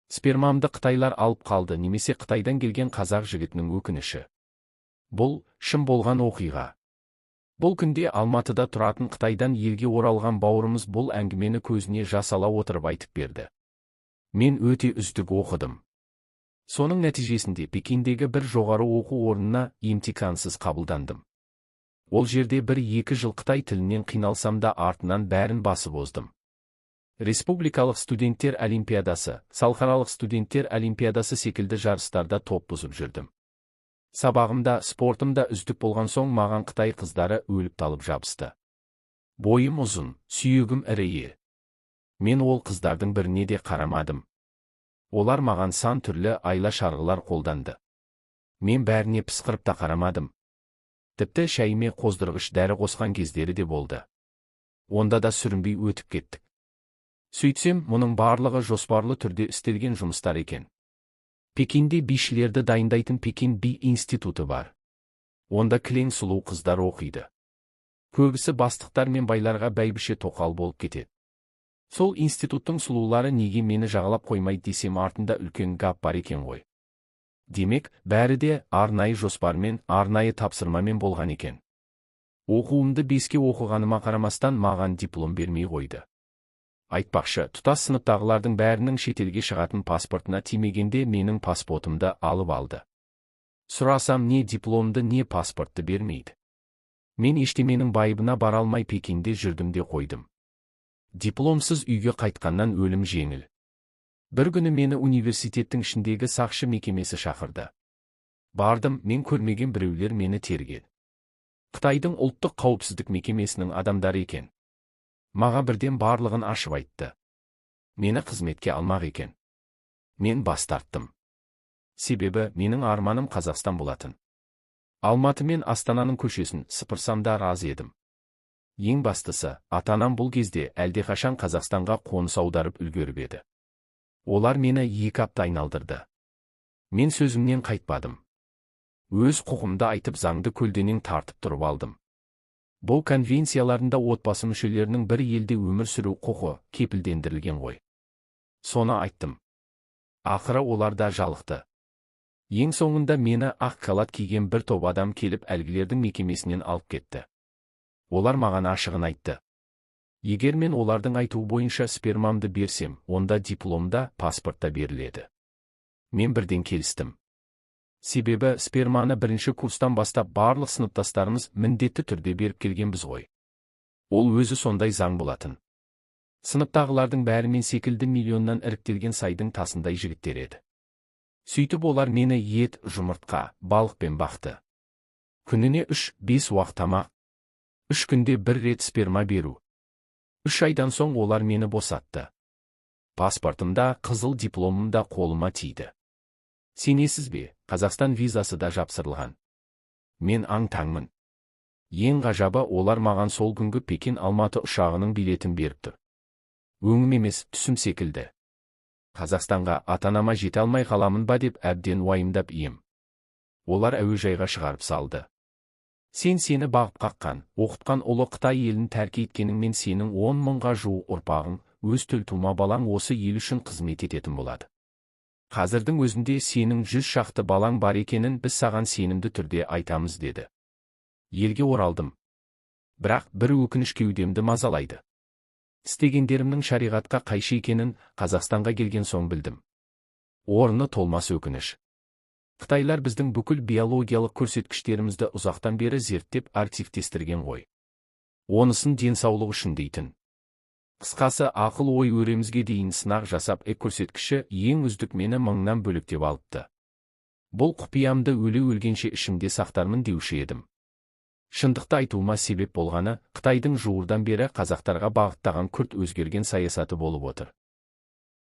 Спермамды Қытайлар алып қалды немесе Қытайдан келген қазақ жігітінің өкініші. Бұл шын болған оқиға. Бұл күнде Алматыда тұратын Қытайдан елге оралған бауырымыз бұл әңгімені көзіне жас ала отырып айтып берді. Мен өте үздік оқыдым. Соның нәтижесінде Пекиндегі бір жоғары оқу орнына емтихансыз қабылдандым. Ол жерде 1-2 жыл Қытай тілінен қиналсам да артынан бәрін басып оздым. Республикалық студенттер олимпиадасы, халықаралық студенттер олимпиадасы секілді жарыстарда топ бұзып жүрдім. Сабағымда, спортымда үздік болған соң маған Қытай қыздары өліп талып жабысты. Бойым ұзын, сүйегім ірі. Мен ол қыздардың біріне де қарамадым. Олар маған сан түрлі айла шарғылар қолданды. Мен бәріне пысқырып та қарамадым. Тіпті шәйіме қоздырғыш дәрі қосқан кездері де болды. Онда да сүрінбей өтіп кеттік. Сөйтсем, мұның барлығы жоспарлы түрде істелген жұмыстар екен. Пекинде бишілерді дайындайтын Пекин би институты бар. Онда кілең сұлу қыздар оқиды. Көбісі бастықтар мен байларға бәйбіше тоқал болып кетеді. Сол институттың сұлулары неге мені жағалап қоймайды десем артында үлкен гап бар екен ғой. Демек, бәрі де арнайы жоспармен, арнайы тапсырмамен болған екен. Оқуымды 5-ке оқығаныма қарамастан маған диплом бермей қойды. Айтпақшы, тұтас сыныптағылардың бәрінің шетелге шығатын паспортына тимегенде менің паспортымды алып алды. Сұрасам не дипломды, не паспортты бермейді. Мен ештеменің байыбына бара алмай Пекинде жүрдім де қойдым. Дипломсыз үйге қайтқаннан өлім жеңіл. Бір күні мені университеттің ішіндегі сақшы мекемесі шақырды. Бардым, мен көрмеген біреулер мені тергеді. Қытайдың ұлттық қауіпсіздік мекемесінің адамдары екен. Маға бірден барлығын ашып айтты. Мені қызметке алмақ екен. Мен бас тарттым. Себебі менің арманым Қазақстан болатын. Алматы мен Астананың көшесін сыпырсам да разы едім. Ең бастысы, ата-анам бұл кезде әлдеқашан Қазақстанға қоныс аударып үлгеріп еді. Олар мені 2 апта айналдырды. Мен сөзімнен қайтпадым. Өз құқымды айтып заңды көлденең тартып тұрып алдым. Бұл конвенцияларында отбасы мүшелерінің бір елде өмір сүру құқы кепілдендірілген ғой. Соны айттым. Ақыры олар да жалықты. Ең соңында мені ақ халат киген бір топ адам келіп әлгілердің мекемесінен алып кетті. Олар маған ашығын айтты. Егер мен олардың айтуы бойынша спермамды берсем, онда дипломда, паспортта беріледі. Мен бірден келістім. Себебі сперманы 1-ші курстан бастап барлық сыныптастарымыз міндетті түрде беріп келгенбіз ғой. Ол өзі сондай заң болатын. Сыныптағылардың бәрімен секілді миллионнан іріктелген сайдың тасындай жігіттер еді. Сөйтіп олар мені ет, жұмыртқа, балықпен бақты. Күніне 3-5 уақыт тамақ. 3 күнде 1 рет сперма беру. 3 айдан соң олар мені босатты. Паспортымда, қызыл дипломымда қолыма тиді. Сенесіз бе, Қазақстан визасы да жапсырылған. Мен аң-таңмын. Ең ғажабы, олар маған сол күнгі Пекин-Алматы ұшағының билетін беріп тұр. Өңім емес, түсім секілді. Қазақстанға ата-анама жете алмай қаламын ба деп әбден уайымдап ем. Олар әуежайға шығарып салды. Сені бағып қаққан, оқытқан ұлы Қытай елін тәрк еткеніңмен сенің 10 мыңға жуық ұрпағың, өз төлтума балаң осы ел үшін қызмет ететін болады. Қазірдің өзінде сенің 100 шақты балаң бар екенін біз саған сенімді түрде айтамыз деді. Елге оралдым. Бірақ бір өкініш кеудемді мазалайды. Істегендерімнің шариғатқа қайшы екенін Қазақстанға келген соң білдім. Орны толмас өкініш. Қытайлар біздің бүкіл биологиялық көрсеткіштерімізді ұзақтан бері зерттеп архивтестірген ғой. Онысын денсаулық үшін дейтін. Қысқасы, ақыл ой өремізге дейін сынақ жасап көрсеткіші ең үздік мені 1000-нан бөліктеп алыпты. Бұл құпиямды өле-өлгенше ішімде сақтармын деуші едім. Шындықты айтуыма себеп болғаны, Қытайдың жуырдан бері қазақтарға бағыттаған күрт өзгерген саясаты болып отыр.